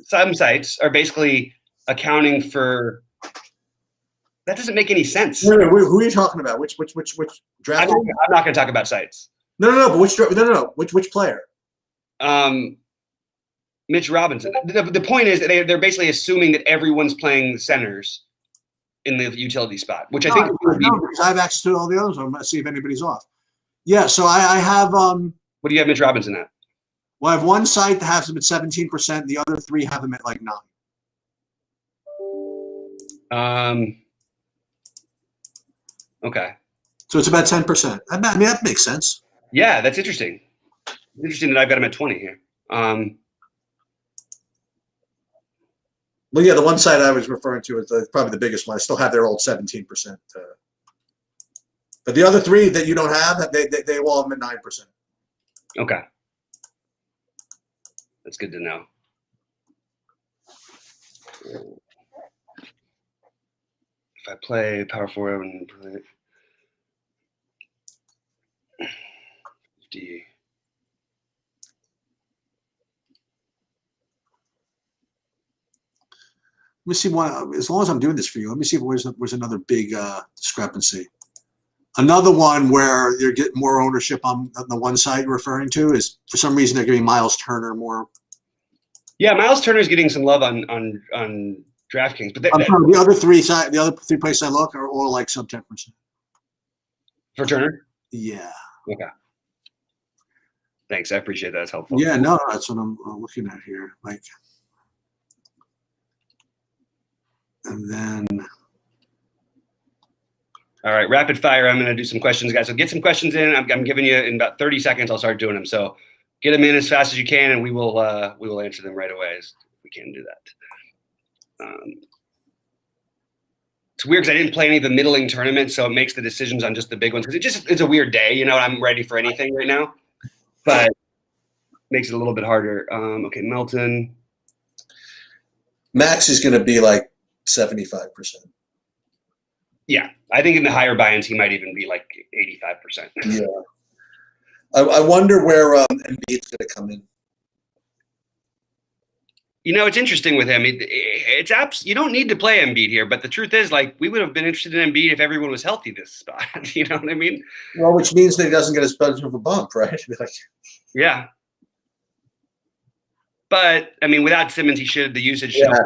some sites are basically accounting for. That doesn't make any sense. Wait, who are you talking about? Which draft? I'm not going to talk about sites. No. But which player? Mitch Robinson. The point is that they're basically assuming that everyone's playing centers in the utility spot, which I think would be. No, because I have access to all the others. I'm gonna see if anybody's off. Yeah, so I have What do you have Mitch Robinson at? well, I have one site that has him at 17%. The other three have him at like 9. Okay. So it's about 10%. I mean, that makes sense. Yeah, that's interesting. Interesting that I've got him at 20 here. Well, yeah, the one site I was referring to is probably the biggest one. I still have their old 17%. But the other three that you don't have, they all have them at 9%. Okay. That's good to know. If I play power forward and play 50. Let me see one. As long as I'm doing this for you, let me see if where's another big discrepancy. Another one where you're getting more ownership on the one side you're referring to is for some reason they're giving Miles Turner more. Yeah, Miles Turner's getting some love on DraftKings, but I'm sorry, the other three places I look are all like sub 10%. For Turner? Yeah. Okay. Thanks. I appreciate that. It's helpful. Yeah, no, that's what I'm looking at here. Like, and then. All right, rapid fire. I'm going to do some questions, guys. So get some questions in. I'm giving you in about 30 seconds. I'll start doing them. So get them in as fast as you can, and we will answer them right away if we can do that. It's weird because I didn't play any of the middling tournaments, so it makes the decisions on just the big ones because it's a weird day. You know, I'm ready for anything right now, but makes it a little bit harder. Okay, Melton. Max is going to be like 75%. Yeah, I think in the higher buy-ins he might even be like 85%. Yeah. I wonder where Embiid's going to come in. You know, it's interesting with him. It's you don't need to play Embiid here, but the truth is, like, we would have been interested in Embiid if everyone was healthy this spot. You know what I mean? Well, which means that he doesn't get as much of a bump, right? Yeah. But I mean, without Simmons, the usage should. Yeah,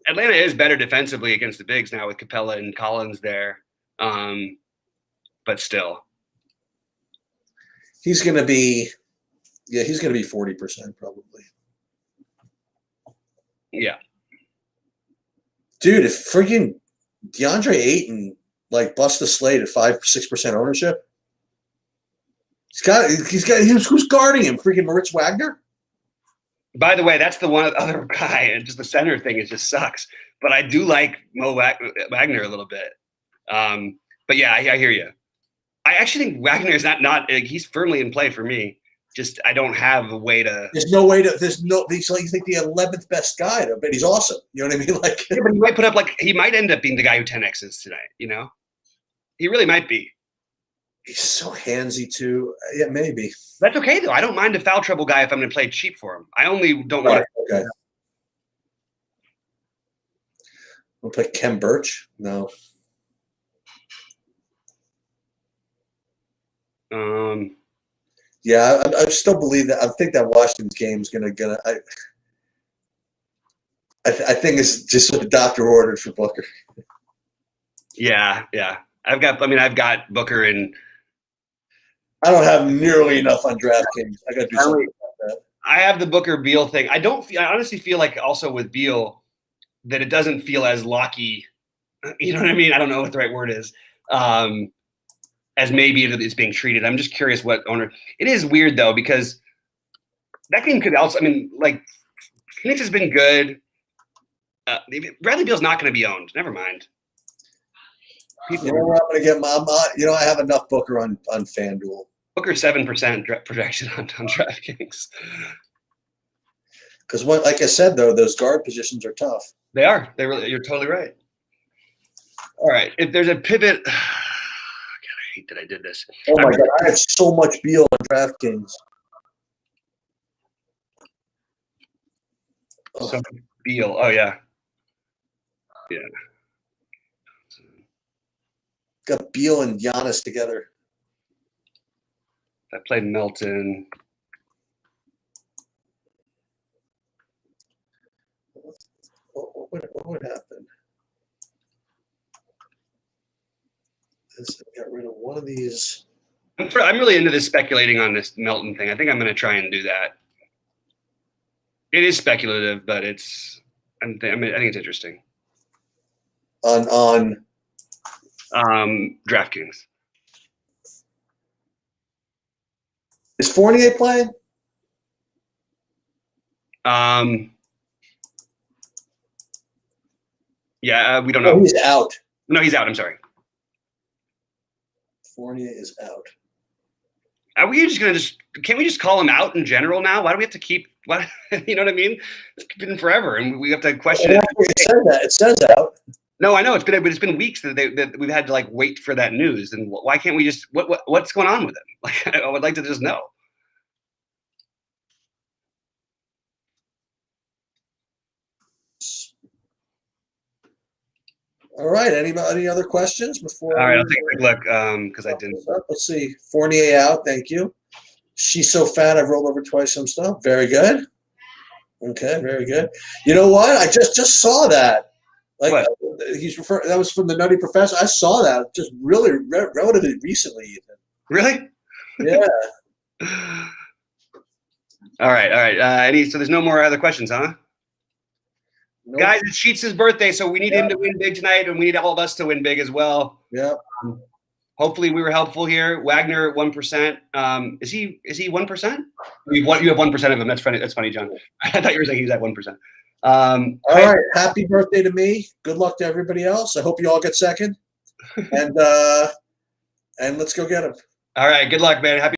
Atlanta is better defensively against the bigs now with Capella and Collins there, but still, he's going to be 40% probably. Yeah, dude, if freaking DeAndre Ayton like bust the slate at 5-6% ownership, who's guarding him? Freaking Moritz Wagner. By the way, that's the one other guy, and just the center thing, it just sucks. But I do like Mo Wagner a little bit. But yeah, I hear you. I actually think Wagner is not he's firmly in play for me. Just I don't have a way to. He's like you think the 11th best guy, but he's awesome. You know what I mean? Like, yeah, but he might put up he might end up being the guy who 10x's tonight. You know, he really might be. He's so handsy too. Yeah, maybe. That's okay though. I don't mind a foul trouble guy if I'm going to play cheap for him. I only don't want to. Okay. We'll play Kem Birch. No. Yeah, I still believe that. I think that Washington's game is gonna. I think it's just what the doctor ordered for Booker. Yeah. I've got Booker and. I don't have nearly enough on DraftKings. I got to do something about that. I have the Booker Beal thing. I honestly feel like also with Beal that it doesn't feel as locky. You know what I mean? I don't know what the right word is. As maybe it's being treated. I'm just curious what owner. It is weird though because that game could also. I mean, like Phoenix has been good. Bradley Beal's not going to be owned. Never mind. People, I'm going to get I have enough Booker on FanDuel. Booker 7% projection on DraftKings. Because like I said though, those guard positions are tough. They are. You're totally right. All right. If there's a pivot. God, I hate that I did this. Oh my God, I have so much Beal on DraftKings. So Beal. Oh yeah. Yeah. Got Beal and Giannis together. I played Melton. What would happen? Got rid of one of these. I'm really into this speculating on this Melton thing. I think I'm going to try and do that. It is speculative, but I think it's interesting. On DraftKings. Is Fournier playing? Yeah, we don't know. Oh, he's out. No, he's out. I'm sorry. Fournier is out. Are we just gonna can't we just call him out in general now? Why do we have to keep what you know what I mean? It's been forever and we have to question it. It says that. It says out. No, I know it's been weeks that we've had to like wait for that news. And why can't we just what's going on with him? Like I would like to just know. All right. Any other questions before? All right, I'll take a quick look because I didn't. Let's see. Fournier out. Thank you. She's so fat. I've rolled over twice some stuff. Very good. Okay, very good. You know what? I just saw that. Like what? He's referring. That was from the Nutty Professor. I saw that just really relatively recently, even. Really? Yeah. All right. So there's no more other questions, huh? Nope. Guys, it's Sheets' birthday, so we need him to win big tonight, and we need all of us to win big as well. Yeah. Hopefully, we were helpful here. Wagner 1%. Is he 1%? You have 1% of him. That's funny. That's funny, John. I thought you were saying he was at 1%. All right. Happy birthday to me. Good luck to everybody else. I hope you all get second. And let's go get him. All right. Good luck, man. Happy